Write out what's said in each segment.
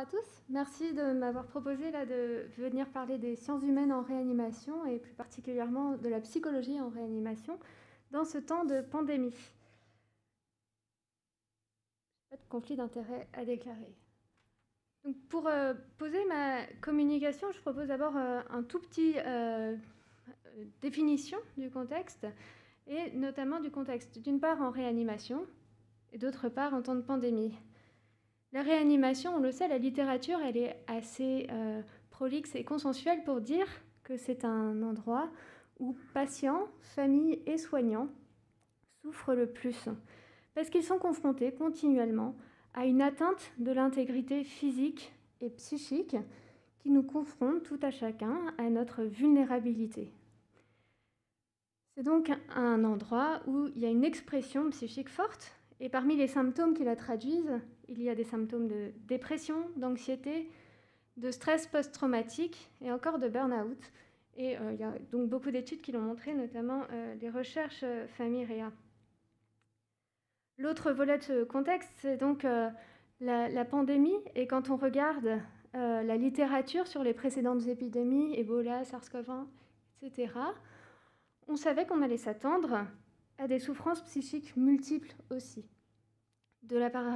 à tous. Merci de m'avoir proposé là, de venir parler des sciences humaines en réanimation et plus particulièrement de la psychologie en réanimation dans ce temps de pandémie. Pas de conflit d'intérêt à déclarer. Donc pour poser ma communication, je propose d'abord un tout petit définition du contexte et notamment du contexte d'une part en réanimation et d'autre part en temps de pandémie. La réanimation, on le sait, la littérature, elle est assez prolixe et consensuelle pour dire que c'est un endroit où patients, familles et soignants souffrent le plus, parce qu'ils sont confrontés continuellement à une atteinte de l'intégrité physique et psychique qui nous confronte tout à chacun à notre vulnérabilité. C'est donc un endroit où il y a une expression psychique forte, et parmi les symptômes qui la traduisent, il y a des symptômes de dépression, d'anxiété, de stress post-traumatique et encore de burn-out. Et il y a donc beaucoup d'études qui l'ont montré, notamment les recherches Famille Réa. L'autre volet de ce contexte, c'est donc la pandémie. Et quand on regarde la littérature sur les précédentes épidémies, Ebola, SARS-CoV-1, etc., on savait qu'on allait s'attendre à des souffrances psychiques multiples aussi, de la part,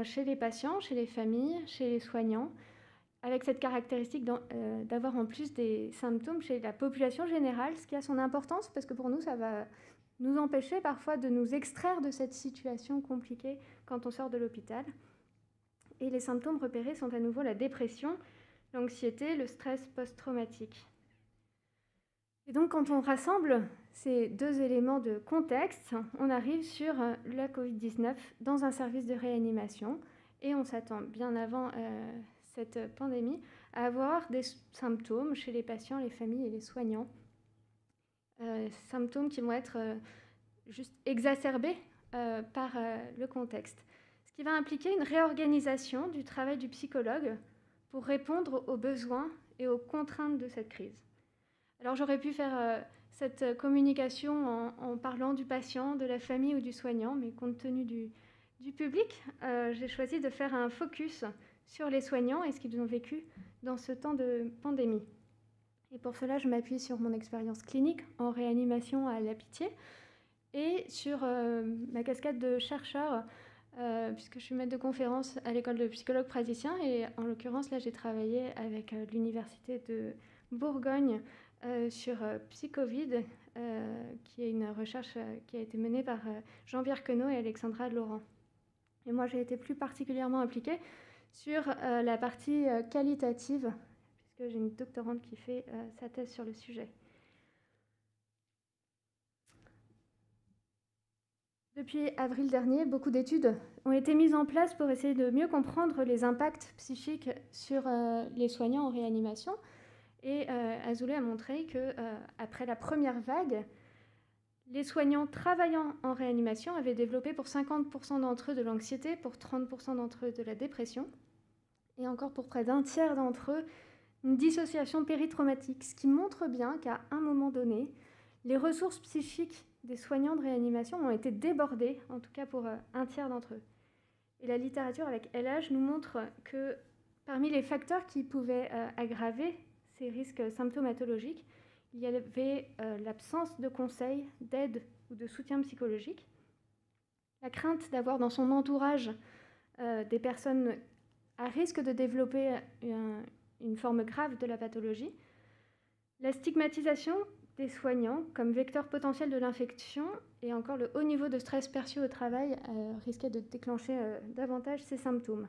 chez les patients, chez les familles, chez les soignants, avec cette caractéristique d'avoir en plus des symptômes chez la population générale, ce qui a son importance parce que pour nous, ça va nous empêcher parfois de nous extraire de cette situation compliquée quand on sort de l'hôpital. Et les symptômes repérés sont à nouveau la dépression, l'anxiété, le stress post-traumatique. Et donc, quand on rassemble ces deux éléments de contexte, on arrive sur la Covid-19 dans un service de réanimation et on s'attend bien avant cette pandémie à avoir des symptômes chez les patients, les familles et les soignants. Symptômes qui vont être juste exacerbés par le contexte. Ce qui va impliquer une réorganisation du travail du psychologue pour répondre aux besoins et aux contraintes de cette crise. Alors j'aurais pu faire cette communication en parlant du patient, de la famille ou du soignant, mais compte tenu du public, j'ai choisi de faire un focus sur les soignants et ce qu'ils ont vécu dans ce temps de pandémie. Et pour cela, je m'appuie sur mon expérience clinique en réanimation à La Pitié et sur ma casquette de chercheur, puisque je suis maître de conférence à l'école de psychologues praticiens et en l'occurrence, là, j'ai travaillé avec l'université de Bourgogne sur Psychovid, qui est une recherche qui a été menée par Jean-Pierre Queneau et Alexandra Laurent. Et moi, j'ai été plus particulièrement impliquée sur la partie qualitative, puisque j'ai une doctorante qui fait sa thèse sur le sujet. Depuis avril dernier, beaucoup d'études ont été mises en place pour essayer de mieux comprendre les impacts psychiques sur les soignants en réanimation. Et Azoulay a montré qu'après la première vague, les soignants travaillant en réanimation avaient développé pour 50% d'entre eux de l'anxiété, pour 30% d'entre eux de la dépression, et encore pour près d'un tiers d'entre eux, une dissociation péritraumatique, ce qui montre bien qu'à un moment donné, les ressources psychiques des soignants de réanimation ont été débordées, en tout cas pour un tiers d'entre eux. Et la littérature avec LH nous montre que parmi les facteurs qui pouvaient aggraver ces risques symptomatologiques, il y avait l'absence de conseils, d'aide ou de soutien psychologique, la crainte d'avoir dans son entourage des personnes à risque de développer une forme grave de la pathologie, la stigmatisation des soignants comme vecteur potentiel de l'infection et encore le haut niveau de stress perçu au travail risquait de déclencher davantage ces symptômes.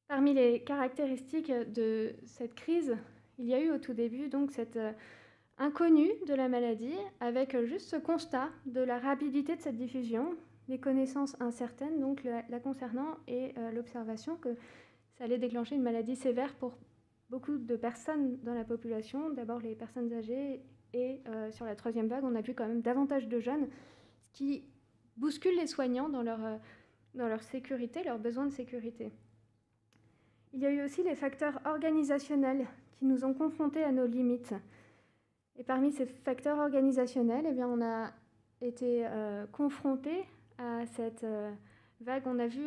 Parmi les caractéristiques de cette crise, il y a eu au tout début donc cette inconnue de la maladie avec juste ce constat de la rapidité de cette diffusion, des connaissances incertaines donc la concernant et l'observation que ça allait déclencher une maladie sévère pour beaucoup de personnes dans la population, d'abord les personnes âgées et sur la troisième vague, on a vu quand même davantage de jeunes, ce qui bouscule les soignants dans leur sécurité, leurs besoins de sécurité. Il y a eu aussi les facteurs organisationnels qui nous ont confrontés à nos limites. Et parmi ces facteurs organisationnels, eh bien, on a été confrontés à cette vague. On a vu,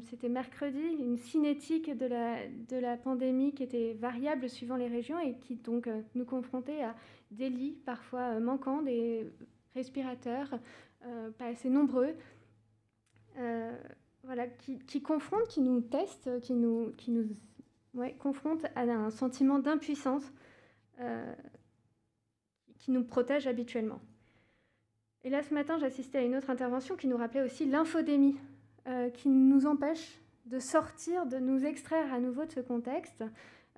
c'était mercredi, une cinétique de la pandémie qui était variable suivant les régions et qui donc nous confrontait à des lits parfois manquants, des respirateurs pas assez nombreux, voilà, qui confrontent, qui nous testent, qui nous confrontent à un sentiment d'impuissance qui nous protège habituellement. Et là, ce matin, j'assistais à une autre intervention qui nous rappelait aussi l'infodémie, qui nous empêche de sortir, de nous extraire à nouveau de ce contexte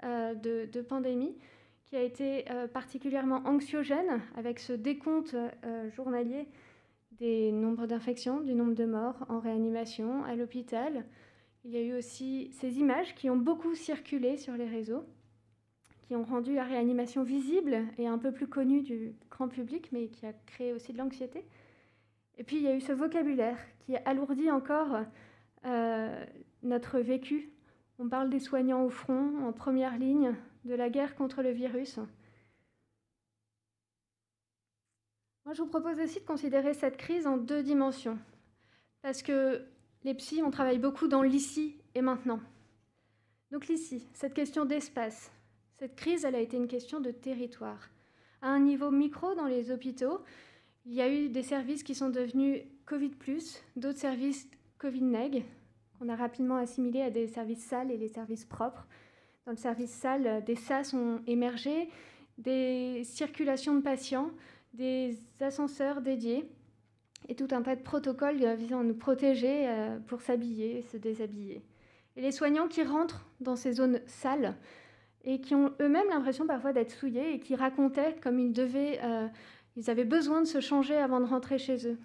de pandémie, qui a été particulièrement anxiogène, avec ce décompte journalier des nombres d'infections, du nombre de morts en réanimation, à l'hôpital. Il y a eu aussi ces images qui ont beaucoup circulé sur les réseaux, qui ont rendu la réanimation visible et un peu plus connue du grand public, mais qui a créé aussi de l'anxiété. Et puis, il y a eu ce vocabulaire qui alourdit encore notre vécu. On parle des soignants au front, en première ligne, de la guerre contre le virus. Moi, je vous propose aussi de considérer cette crise en 2 dimensions. Parce que les psys, on travaille beaucoup dans l'ici et maintenant. Donc l'ici, cette question d'espace. Cette crise, elle a été une question de territoire. À un niveau micro, dans les hôpitaux, il y a eu des services qui sont devenus Covid+, d'autres services Covid-neg, qu'on a rapidement assimilés à des services sales et les services propres. Dans le service sale, des SAS ont émergé, des circulations de patients, des ascenseurs dédiés, et tout un tas de protocoles visant à nous protéger pour s'habiller et se déshabiller. Et les soignants qui rentrent dans ces zones sales et qui ont eux-mêmes l'impression parfois d'être souillés et qui racontaient comme ils avaient besoin de se changer avant de rentrer chez eux.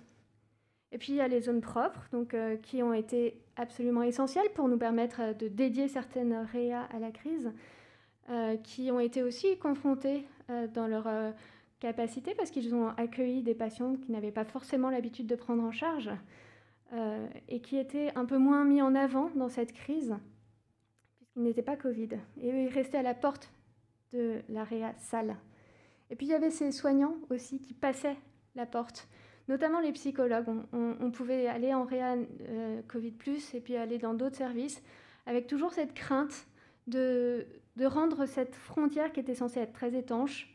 Et puis il y a les zones propres, donc, qui ont été absolument essentielles pour nous permettre de dédier certaines réas à la crise, qui ont été aussi confrontés dans leur capacité parce qu'ils ont accueilli des patients qui n'avaient pas forcément l'habitude de prendre en charge et qui étaient un peu moins mis en avant dans cette crise puisqu'ils n'étaient pas Covid. Et eux, ils restaient à la porte de la réa sale. Et puis il y avait ces soignants aussi qui passaient la porte, notamment les psychologues. On pouvait aller en réa Covid+, et puis aller dans d'autres services, avec toujours cette crainte de rendre cette frontière qui était censée être très étanche,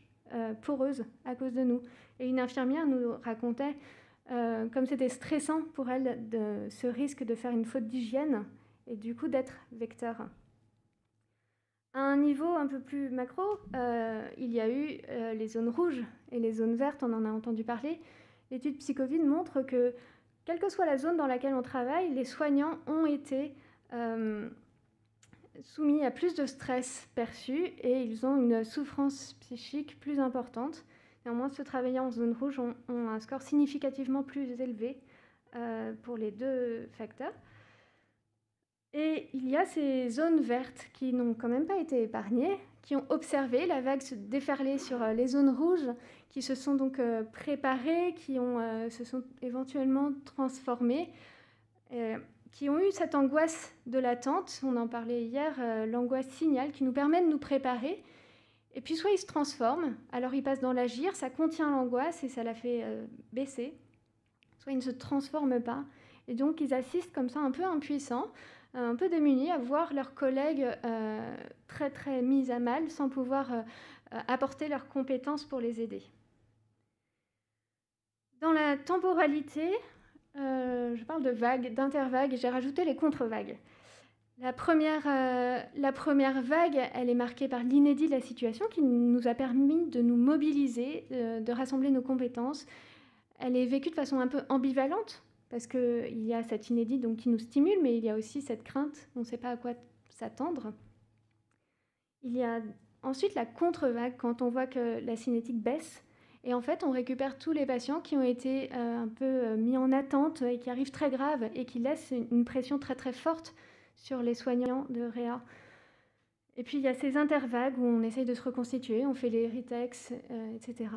poreuse à cause de nous. Et une infirmière nous racontait comme c'était stressant pour elle ce risque de faire une faute d'hygiène et du coup d'être vecteur. À un niveau un peu plus macro, il y a eu les zones rouges et les zones vertes, on en a entendu parler. L'étude Psychovid montre que, quelle que soit la zone dans laquelle on travaille, les soignants ont été soumis à plus de stress perçu et ils ont une souffrance psychique plus importante. Néanmoins, ceux travaillant en zone rouge ont un score significativement plus élevé pour les 2 facteurs. Et il y a ces zones vertes qui n'ont quand même pas été épargnées, qui ont observé la vague se déferler sur les zones rouges, qui se sont donc préparées, qui se sont éventuellement transformées, qui ont eu cette angoisse de l'attente, on en parlait hier, l'angoisse signal, qui nous permet de nous préparer. Et puis soit ils se transforment, alors ils passent dans l'agir, ça contient l'angoisse et ça la fait baisser, soit ils ne se transforment pas, et donc ils assistent comme ça un peu impuissants, un peu démunis à voir leurs collègues très très mis à mal sans pouvoir apporter leurs compétences pour les aider. Dans la temporalité, je parle de vagues, d'intervagues, j'ai rajouté les contre-vagues. La première vague, elle est marquée par l'inédit de la situation qui nous a permis de nous mobiliser, de rassembler nos compétences. Elle est vécue de façon un peu ambivalente, parce qu'il y a cet inédit donc, qui nous stimule, mais il y a aussi cette crainte, on ne sait pas à quoi s'attendre. Il y a ensuite la contre-vague, quand on voit que la cinétique baisse, et en fait on récupère tous les patients qui ont été un peu mis en attente et qui arrivent très graves et qui laissent une pression très très forte sur les soignants de réa. Et puis il y a ces intervagues où on essaye de se reconstituer, on fait les retex, etc.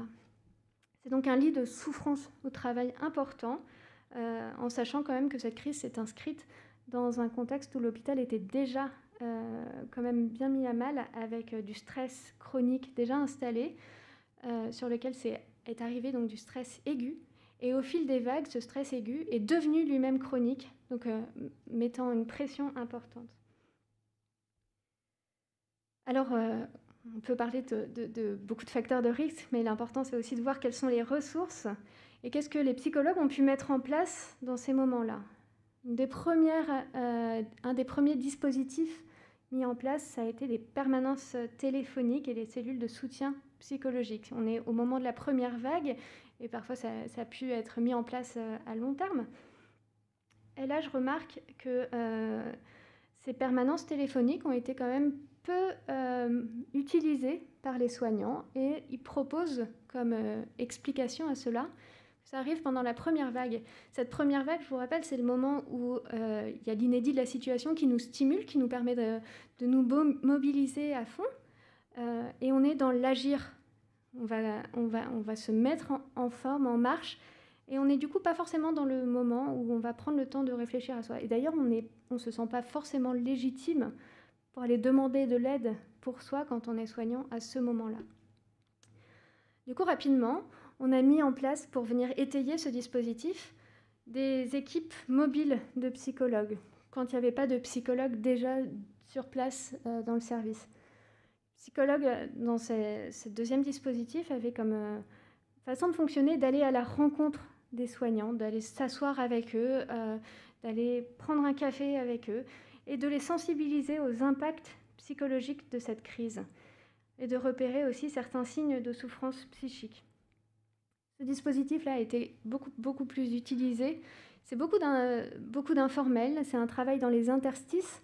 C'est donc un lit de souffrance au travail important, en sachant quand même que cette crise s'est inscrite dans un contexte où l'hôpital était déjà quand même bien mis à mal, avec du stress chronique déjà installé, sur lequel est arrivé donc du stress aigu, Et au fil des vagues, ce stress aigu est devenu lui-même chronique, donc mettant une pression importante. Alors, on peut parler de beaucoup de facteurs de risque, mais l'important, c'est aussi de voir quelles sont les ressources et qu'est-ce que les psychologues ont pu mettre en place dans ces moments-là. Un des premiers dispositifs mis en place, ça a été les permanences téléphoniques et les cellules de soutien psychologique. On est au moment de la première vague, et parfois ça a pu être mis en place à long terme. Et là, je remarque que ces permanences téléphoniques ont été quand même peu utilisées par les soignants, et ils proposent comme explication à cela, ça arrive pendant la première vague. Cette première vague, je vous rappelle, c'est le moment où il y a l'inédit de la situation qui nous stimule, qui nous permet de nous mobiliser à fond, et on est dans l'agir. On va se mettre en forme, en marche, et on n'est du coup pas forcément dans le moment où on va prendre le temps de réfléchir à soi. Et d'ailleurs, on ne se sent pas forcément légitime pour aller demander de l'aide pour soi quand on est soignant à ce moment-là. Du coup, rapidement, on a mis en place, pour venir étayer ce dispositif, des équipes mobiles de psychologues, quand il n'y avait pas de psychologue déjà sur place dans le service. Psychologue, dans ce deuxième dispositif, avait comme façon de fonctionner d'aller à la rencontre des soignants, d'aller s'asseoir avec eux, d'aller prendre un café avec eux, et de les sensibiliser aux impacts psychologiques de cette crise, et de repérer aussi certains signes de souffrance psychique. Ce dispositif-là a été beaucoup plus utilisé. C'est beaucoup d'informels, c'est un travail dans les interstices.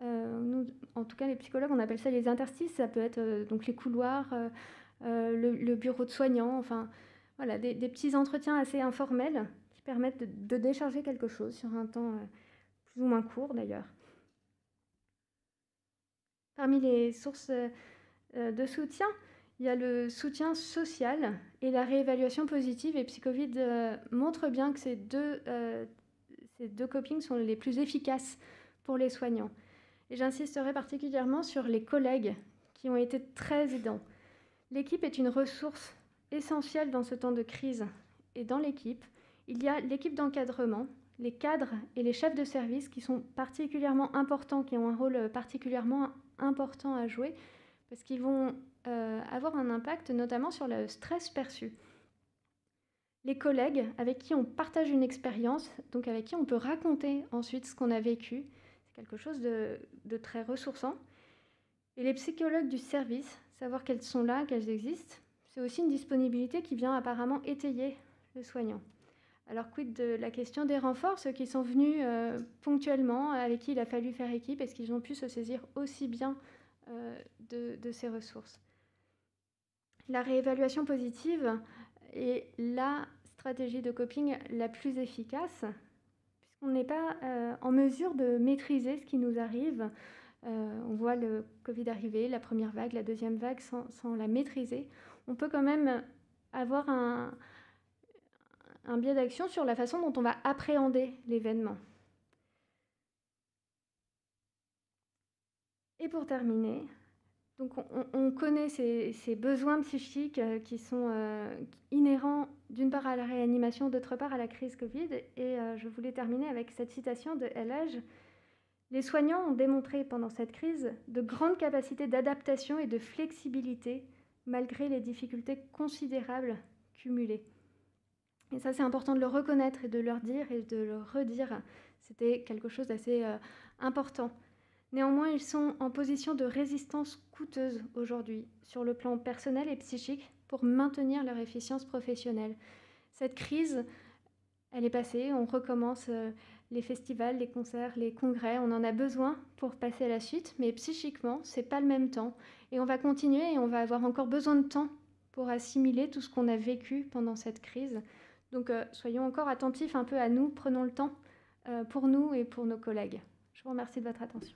Nous, en tout cas, les psychologues, on appelle ça les interstices. Ça peut être donc les couloirs, le bureau de soignants, enfin, voilà, des petits entretiens assez informels qui permettent de décharger quelque chose sur un temps plus ou moins court d'ailleurs. Parmi les sources de soutien, il y a le soutien social et la réévaluation positive. Et Psychovid montre bien que ces deux copings sont les plus efficaces pour les soignants. Et j'insisterai particulièrement sur les collègues qui ont été très aidants. L'équipe est une ressource essentielle dans ce temps de crise. Et dans l'équipe, il y a l'équipe d'encadrement, les cadres et les chefs de service qui sont particulièrement importants, qui ont un rôle particulièrement important à jouer, parce qu'ils vont avoir un impact notamment sur le stress perçu. Les collègues avec qui on partage une expérience, donc avec qui on peut raconter ensuite ce qu'on a vécu, c'est quelque chose de très ressourçant. Et les psychologues du service, savoir qu'elles sont là, qu'elles existent, c'est aussi une disponibilité qui vient apparemment étayer le soignant. Alors quid de la question des renforts, ceux qui sont venus ponctuellement, avec qui il a fallu faire équipe, est-ce qu'ils ont pu se saisir aussi bien de ces ressources? La réévaluation positive est la stratégie de coping la plus efficace, puisqu'on n'est pas en mesure de maîtriser ce qui nous arrive. On voit le Covid arriver, la première vague, la deuxième vague, sans la maîtriser. On peut quand même avoir un biais d'action sur la façon dont on va appréhender l'événement. Et pour terminer, donc on connaît ces besoins psychiques qui sont inhérents d'une part à la réanimation, d'autre part à la crise Covid. Et je voulais terminer avec cette citation de El-Hadj. Les soignants ont démontré pendant cette crise de grandes capacités d'adaptation et de flexibilité malgré les difficultés considérables cumulées. Et ça, c'est important de le reconnaître et de leur dire et de le redire. C'était quelque chose d'assez important. Néanmoins, ils sont en position de résistance coûteuse aujourd'hui, sur le plan personnel et psychique, pour maintenir leur efficience professionnelle. Cette crise, elle est passée, on recommence les festivals, les concerts, les congrès, on en a besoin pour passer à la suite, mais psychiquement, c'est pas le même temps. Et on va continuer et on va avoir encore besoin de temps pour assimiler tout ce qu'on a vécu pendant cette crise. Donc, soyons encore attentifs un peu à nous, prenons le temps pour nous et pour nos collègues. Je vous remercie de votre attention.